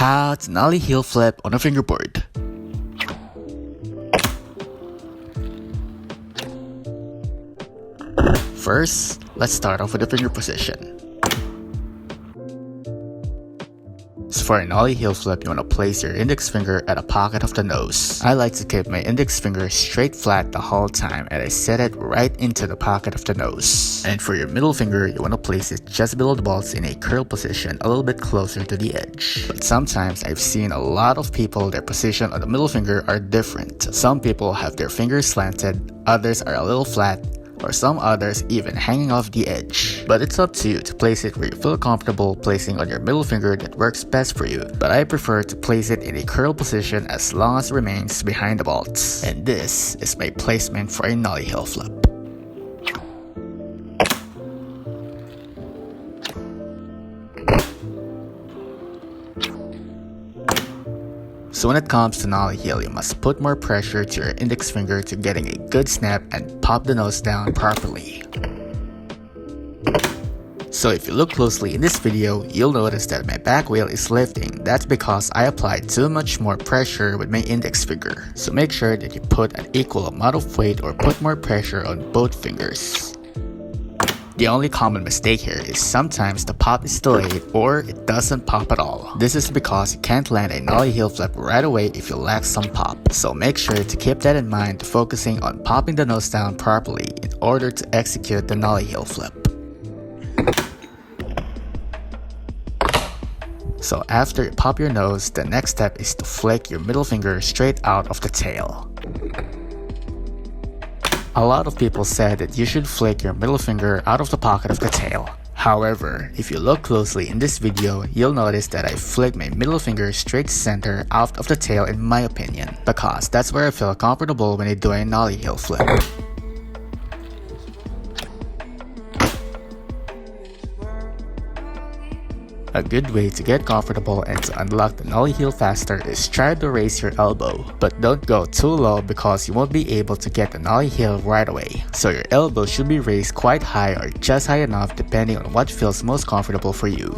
How to Nollie heel flip on a fingerboard. First, let's start off with the finger position. So for a Nollie heel flip, you want to place your index finger at the pocket of the nose. I like to keep my index finger straight flat the whole time, and I set it right into the pocket of the nose. And for your middle finger, you want to place it just below the balls in a curl position, a little bit closer to the edge. But sometimes I've seen a lot of people, their position on the middle finger are different. Some people have their fingers slanted, others are a little flat, or some others even hanging off the edge. But it's up to you to place it where you feel comfortable placing on your middle finger that works best for you. But I prefer to place it in a curl position as long as it remains behind the bolts. And this is my placement for a Nollie heel flip. So when it comes to Nollie heel, you must put more pressure to your index finger to getting a good snap and pop the nose down properly. So if you look closely in this video, you'll notice that my back wheel is lifting. That's because I applied too much more pressure with my index finger. So make sure that you put an equal amount of weight or put more pressure on both fingers. The only common mistake here is sometimes the pop is delayed or it doesn't pop at all. This is because you can't land a Nollie heel flip right away if you lack some pop. So make sure to keep that in mind, focusing on popping the nose down properly in order to execute the Nollie heel flip. So after you pop your nose, the next step is to flick your middle finger straight out of the tail. A lot of people said that you should flick your middle finger out of the pocket of the tail. However, if you look closely in this video, you'll notice that I flick my middle finger straight center out of the tail in my opinion, because that's where I feel comfortable when I do a Nollie heel flip. A good way to get comfortable and to unlock the Nollie heel faster is try to raise your elbow, but don't go too low because you won't be able to get the Nollie heel right away. So your elbow should be raised quite high or just high enough depending on what feels most comfortable for you.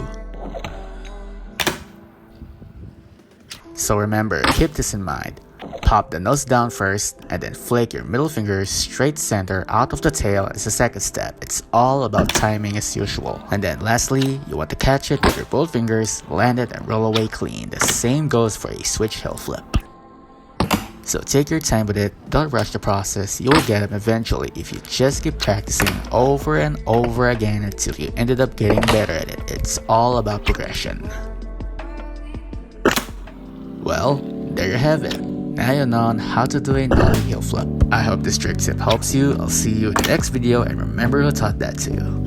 So remember, keep this in mind. Pop the nose down first and then flick your middle finger straight center out of the tail as a second step. It's all about timing as usual. And then lastly, you want to catch it with your both fingers, land it and roll away clean. The same goes for a switch heel flip. So take your time with it, don't rush the process, you'll get them eventually if you just keep practicing over and over again until you ended up getting better at it. It's all about progression. Well, there you have it. Now you know on how to do a Nollie heel flip. I hope this trick tip helps you. I'll see you in the next video, and remember who taught that to you.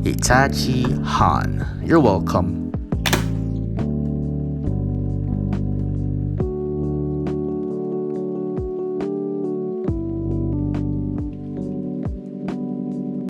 Itachi Han. You're welcome.